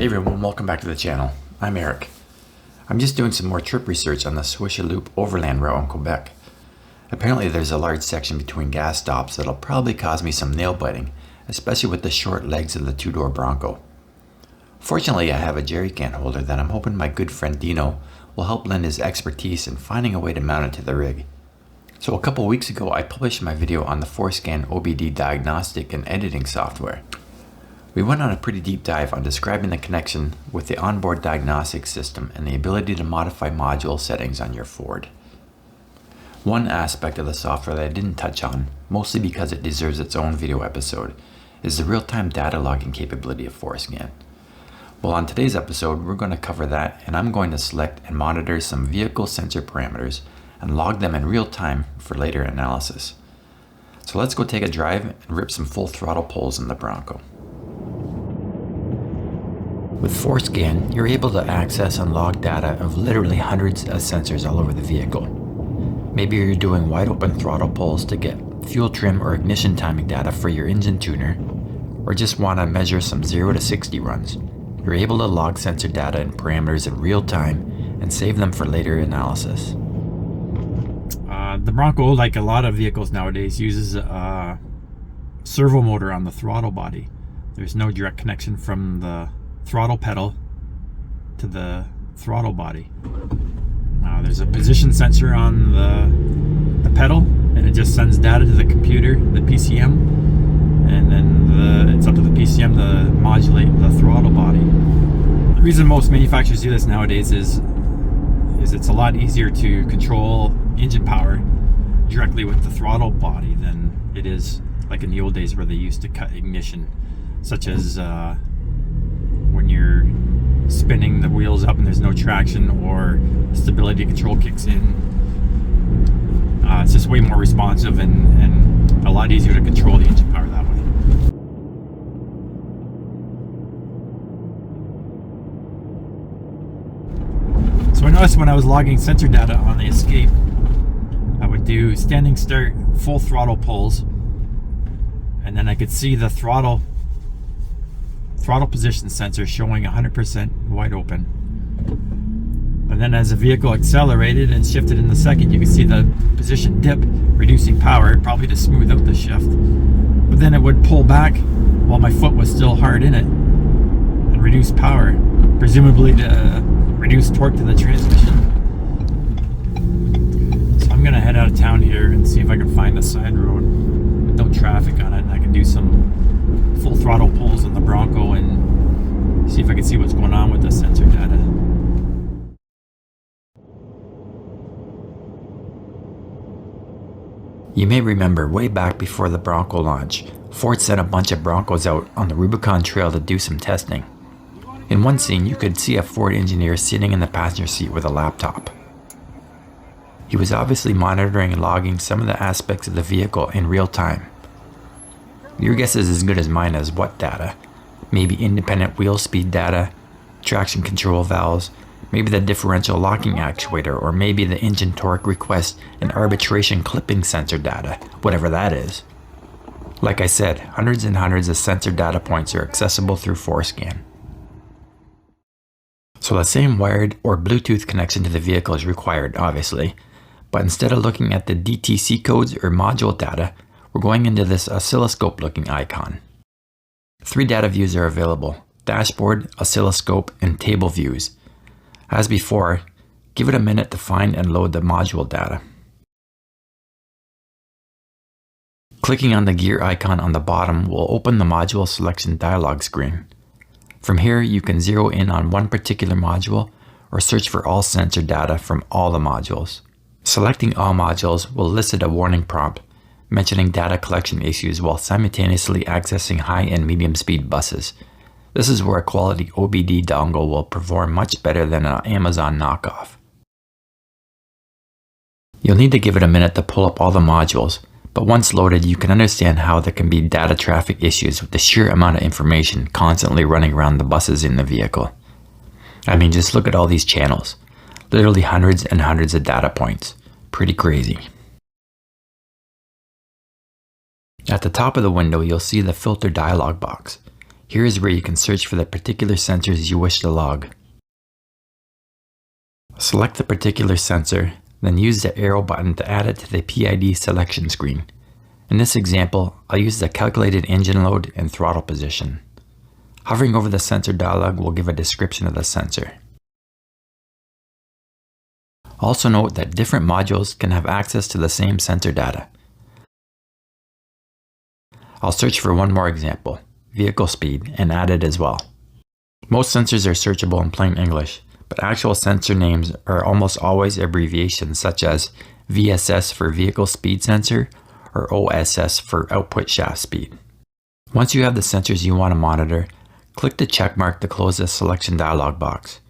Hey everyone, welcome back to the channel. I'm Eric. I'm just doing some more trip research on the Swish-a-Loop overland route in Quebec. Apparently there's a large section between gas stops that'll probably cause me some nail biting, especially with the short legs of the two-door Bronco. Fortunately, I have a jerry can holder that I'm hoping my good friend Dino will help lend his expertise in finding a way to mount it to the rig. So a couple weeks ago, I published my video on the FORScan OBD diagnostic and editing software. We went on a pretty deep dive on describing the connection with the onboard diagnostic system and the ability to modify module settings on your Ford. One aspect of the software that I didn't touch on, mostly because it deserves its own video episode, is the real-time data logging capability of FORScan. Well, on today's episode, we're going to cover that, and I'm going to select and monitor some vehicle sensor parameters and log them in real time for later analysis. So let's go take a drive and rip some full throttle pulls in the Bronco. With FORScan, you're able to access and log data of literally hundreds of sensors all over the vehicle. Maybe you're doing wide open throttle pulls to get fuel trim or ignition timing data for your engine tuner, or just want to measure some 0 to 60 runs. You're able to log sensor data and parameters in real time and save them for later analysis. The Bronco, like a lot of vehicles nowadays, uses a servo motor on the throttle body. There's no direct connection from the throttle pedal to the throttle body. There's a position sensor on the pedal, and it just sends data to the computer, the PCM, and then it's up to the PCM to modulate the throttle body. The reason most manufacturers do this nowadays is it's a lot easier to control engine power directly with the throttle body than it is like in the old days where they used to cut ignition, such as when you're spinning the wheels up and there's no traction or stability control kicks in. It's just way more responsive and a lot easier to control the engine power that way. So I noticed when I was logging sensor data on the Escape, I would do standing start full throttle pulls, and then I could see the throttle position sensor showing 100% wide open. And then as the vehicle accelerated and shifted in the second, you could see the position dip, reducing power, probably to smooth out the shift. But then it would pull back while my foot was still hard in it and reduce power, presumably to reduce torque to the transmission. So I'm gonna head out of town here and see if I can find a side road with no traffic on it, and I can do some full throttle pulls in the Bronco and see if I can see what's going on with the sensor data. You may remember way back before the Bronco launch, Ford sent a bunch of Broncos out on the Rubicon Trail to do some testing. In one scene, you could see a Ford engineer sitting in the passenger seat with a laptop. He was obviously monitoring and logging some of the aspects of the vehicle in real time. Your guess is as good as mine as what data. Maybe independent wheel speed data, traction control valves, maybe the differential locking actuator, or maybe the engine torque request and arbitration clipping sensor data, whatever that is. Like I said, hundreds and hundreds of sensor data points are accessible through FORScan. So the same wired or Bluetooth connection to the vehicle is required, obviously, but instead of looking at the DTC codes or module data, we're going into this oscilloscope looking icon. 3 data views are available: dashboard, oscilloscope, and table views. As before, give it a minute to find and load the module data. Clicking on the gear icon on the bottom will open the module selection dialog screen. From here, you can zero in on one particular module or search for all sensor data from all the modules. Selecting all modules will elicit a warning prompt mentioning data collection issues while simultaneously accessing high and medium speed buses. This is where a quality OBD dongle will perform much better than an Amazon knockoff. You'll need to give it a minute to pull up all the modules, but once loaded you can understand how there can be data traffic issues with the sheer amount of information constantly running around the buses in the vehicle. I mean, just look at all these channels. Literally hundreds and hundreds of data points. Pretty crazy. At the top of the window, you'll see the filter dialog box. Here is where you can search for the particular sensors you wish to log. Select the particular sensor, then use the arrow button to add it to the PID selection screen. In this example, I'll use the calculated engine load and throttle position. Hovering over the sensor dialog will give a description of the sensor. Also note that different modules can have access to the same sensor data. I'll search for one more example, vehicle speed, and add it as well. Most sensors are searchable in plain English, but actual sensor names are almost always abbreviations such as VSS for vehicle speed sensor or OSS for output shaft speed. Once you have the sensors you want to monitor, click the check mark to close the selection dialog box.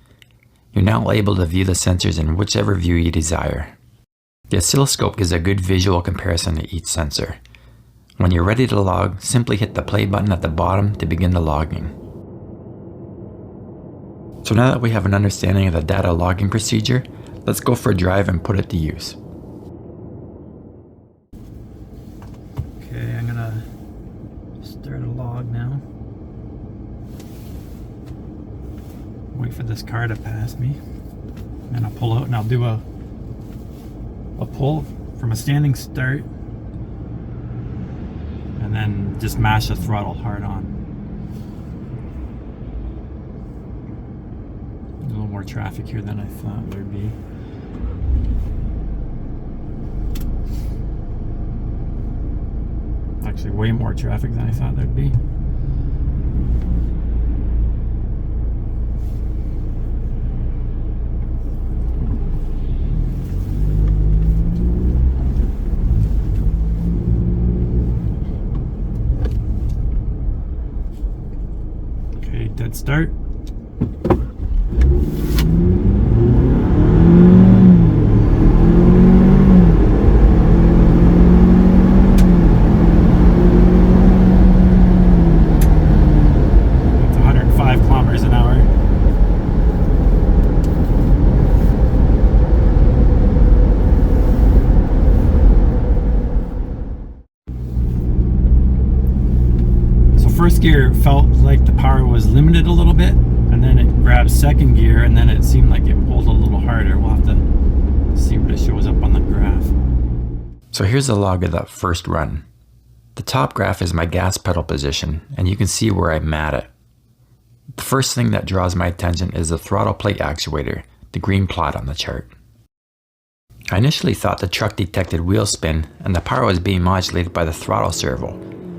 You're now able to view the sensors in whichever view you desire. The oscilloscope gives a good visual comparison to each sensor. When you're ready to log, simply hit the play button at the bottom to begin the logging. So now that we have an understanding of the data logging procedure, let's go for a drive and put it to use. Okay, I'm gonna start a log now. Wait for this car to pass me. And I'll pull out and I'll do a pull from a standing start. And then just mash the throttle hard on. A little more traffic here than I thought there'd be. Actually, way more traffic than I thought there'd be. Okay, dead start. First gear felt like the power was limited a little bit, and then it grabbed second gear, and then it seemed like it pulled a little harder. We'll have to see what it shows up on the graph. So here's the log of that first run. The top graph is my gas pedal position, and you can see where I'm at it. The first thing that draws my attention is the throttle plate actuator, the green plot on the chart. I initially thought the truck detected wheel spin and the power was being modulated by the throttle servo.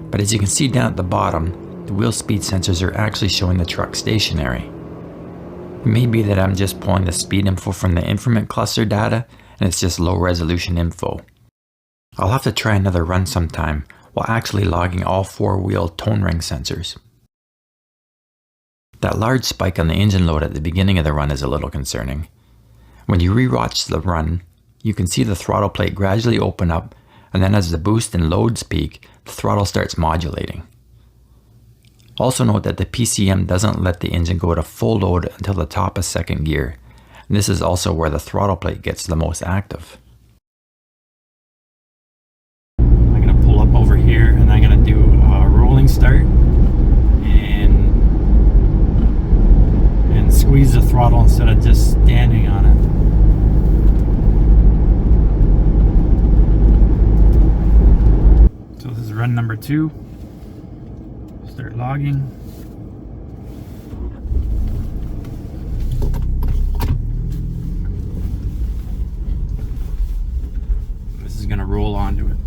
But as you can see down at the bottom, the wheel speed sensors are actually showing the truck stationary. It may be that I'm just pulling the speed info from the increment cluster data and it's just low resolution info. I'll have to try another run sometime while actually logging all four wheel tone ring sensors. That large spike on the engine load at the beginning of the run is a little concerning. When you rewatch the run, you can see the throttle plate gradually open up, and then as the boost and loads peak, the throttle starts modulating. Also note that the PCM doesn't let the engine go to full load until the top of second gear, and this is also where the throttle plate gets the most active. I'm going to pull up over here and I'm going to do a rolling start and squeeze the throttle instead of just standing on it. Run number 2, start logging. This is going to roll onto it.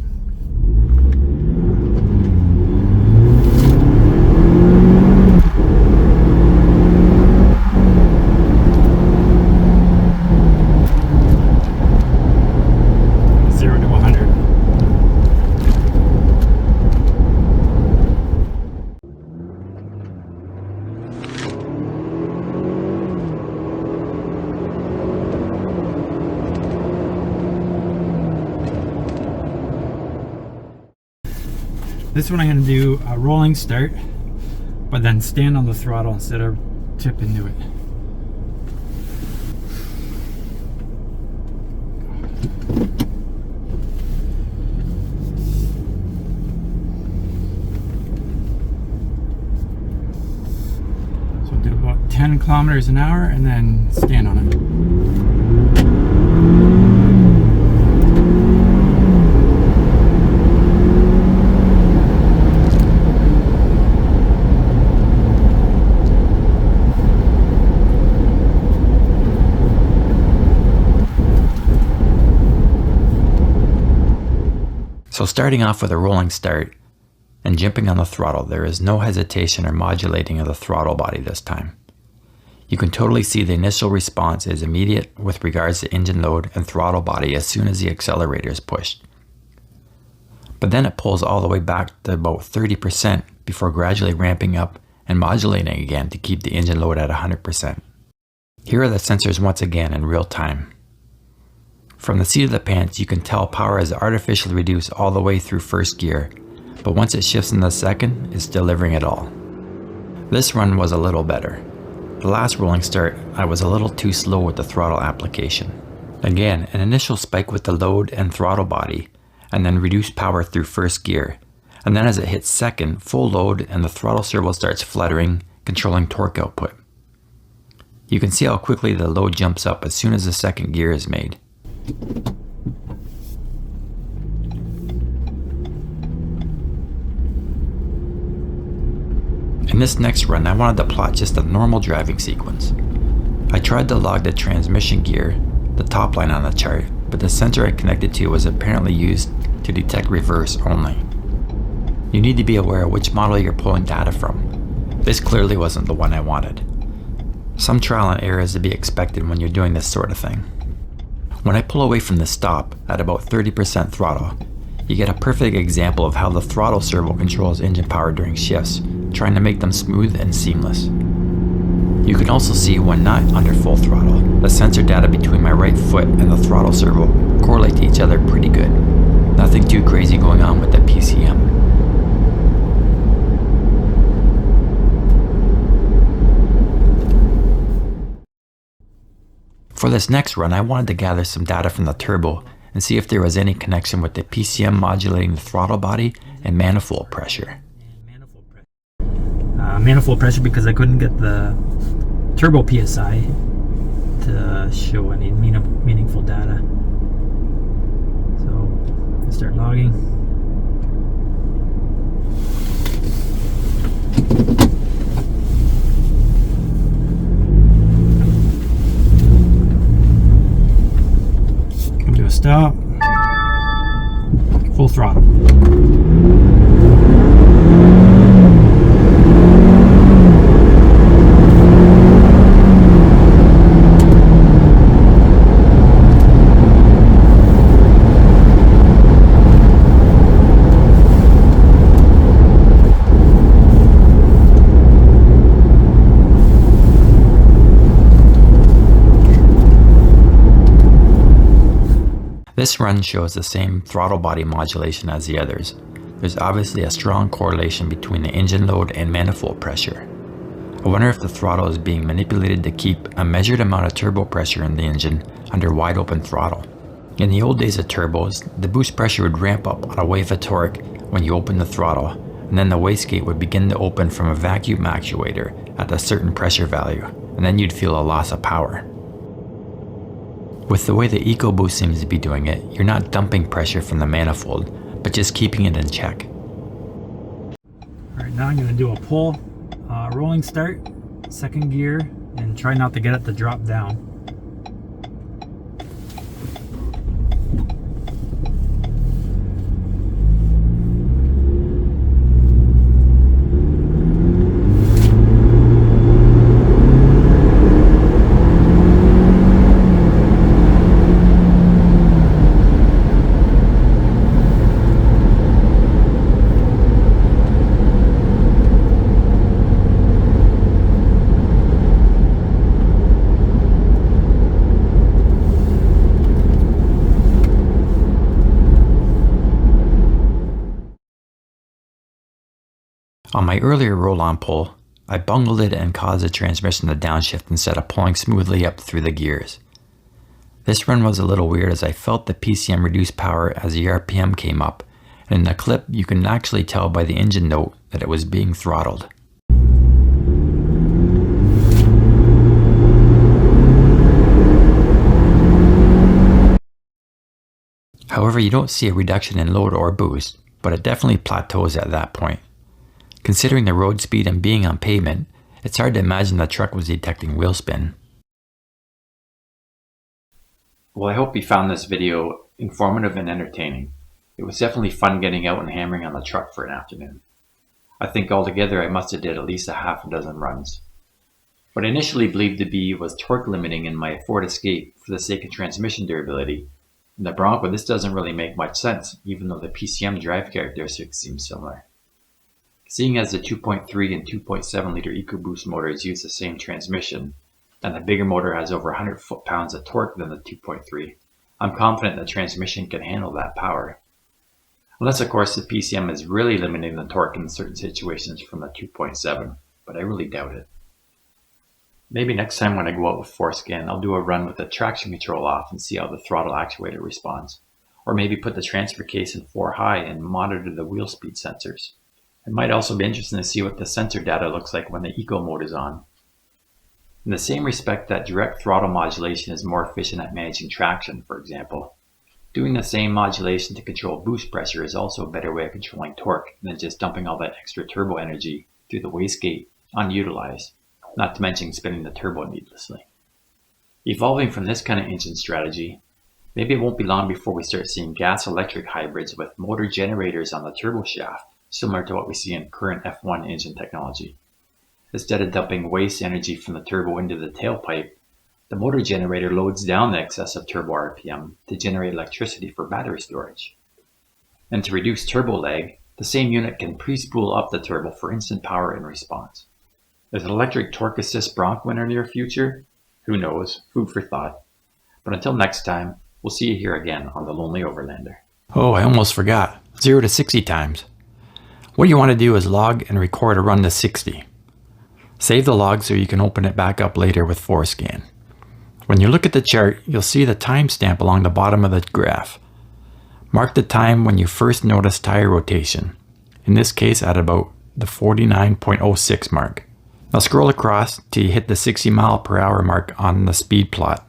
This one I'm going to do a rolling start, but then stand on the throttle instead of tip into it. 10 kilometers an hour and then stand on it. So starting off with a rolling start and jumping on the throttle, there is no hesitation or modulating of the throttle body this time. You can totally see the initial response is immediate with regards to engine load and throttle body as soon as the accelerator is pushed. But then it pulls all the way back to about 30% before gradually ramping up and modulating again to keep the engine load at 100%. Here are the sensors once again in real time. From the seat of the pants, you can tell power is artificially reduced all the way through first gear, but once it shifts into second, it's delivering it all. This run was a little better. The last rolling start, I was a little too slow with the throttle application. Again, an initial spike with the load and throttle body, and then reduced power through first gear. And then as it hits second, full load and the throttle servo starts fluttering, controlling torque output. You can see how quickly the load jumps up as soon as the second gear is made. In this next run, I wanted to plot just a normal driving sequence. I tried to log the transmission gear, the top line on the chart, but the sensor I connected to was apparently used to detect reverse only. You need to be aware of which model you're pulling data from. This clearly wasn't the one I wanted. Some trial and error is to be expected when you're doing this sort of thing. When I pull away from the stop at about 30% throttle, you get a perfect example of how the throttle servo controls engine power during shifts, trying to make them smooth and seamless. You can also see when not under full throttle, the sensor data between my right foot and the throttle servo correlate to each other pretty good. Nothing too crazy going on with the PCM. For this next run, I wanted to gather some data from the turbo and see if there was any connection with the PCM modulating the throttle body and manifold pressure. Manifold pressure because I couldn't get the turbo PSI to show any meaningful data. So I'll start logging. Come to a stop. Full throttle. This run shows the same throttle body modulation as the others. There's obviously a strong correlation between the engine load and manifold pressure. I wonder if the throttle is being manipulated to keep a measured amount of turbo pressure in the engine under wide open throttle. In the old days of turbos, the boost pressure would ramp up on a wave of torque when you open the throttle, and then the wastegate would begin to open from a vacuum actuator at a certain pressure value, and then you'd feel a loss of power. With the way the EcoBoost seems to be doing it, you're not dumping pressure from the manifold, but just keeping it in check. Alright, now I'm going to do a pull, rolling start, second gear, and try not to get it to drop down. On my earlier roll-on pull, I bungled it and caused the transmission to downshift instead of pulling smoothly up through the gears. This run was a little weird as I felt the PCM reduce power as the RPM came up, and in the clip you can actually tell by the engine note that it was being throttled. However, you don't see a reduction in load or boost, but it definitely plateaus at that point. Considering the road speed and being on pavement, it's hard to imagine the truck was detecting wheel spin. Well, I hope you found this video informative and entertaining. It was definitely fun getting out and hammering on the truck for an afternoon. I think altogether I must have did at least a half a dozen runs. What I initially believed to be was torque limiting in my Ford Escape for the sake of transmission durability. In the Bronco, this doesn't really make much sense, even though the PCM drive characteristics seem similar. Seeing as the 2.3 and 2.7 liter EcoBoost motors use the same transmission, and the bigger motor has over 100 foot-pounds of torque than the 2.3, I'm confident the transmission can handle that power. Unless of course the PCM is really limiting the torque in certain situations from the 2.7, but I really doubt it. Maybe next time when I go out with FORScan, I'll do a run with the traction control off and see how the throttle actuator responds. Or maybe put the transfer case in 4 high and monitor the wheel speed sensors. It might also be interesting to see what the sensor data looks like when the eco mode is on. In the same respect that direct throttle modulation is more efficient at managing traction, for example, doing the same modulation to control boost pressure is also a better way of controlling torque than just dumping all that extra turbo energy through the wastegate unutilized, not to mention spinning the turbo needlessly. Evolving from this kind of engine strategy, maybe it won't be long before we start seeing gas-electric hybrids with motor generators on the turbo shaft, similar to what we see in current F1 engine technology. Instead of dumping waste energy from the turbo into the tailpipe, the motor generator loads down the excessive turbo RPM to generate electricity for battery storage. And to reduce turbo lag, the same unit can pre-spool up the turbo for instant power and response. Is an electric torque assist Bronco in our near future? Who knows? Food for thought. But until next time, we'll see you here again on the Lonely Overlander. Oh, I almost forgot. 0 to 60 times. What you want to do is log and record a run to 60. Save the log so you can open it back up later with FORScan. When you look at the chart, you'll see the timestamp along the bottom of the graph. Mark the time when you first notice tire rotation, in this case at about the 49.06 mark. Now scroll across till you hit the 60 mile per hour mark on the speed plot.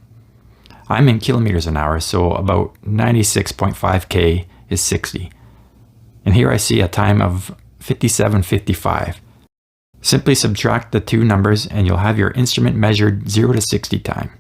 I'm in kilometers an hour, so about 96.5k is 60. And here I see a time of 57.55. Simply subtract the two numbers and you'll have your instrument measured 0 to 60 time.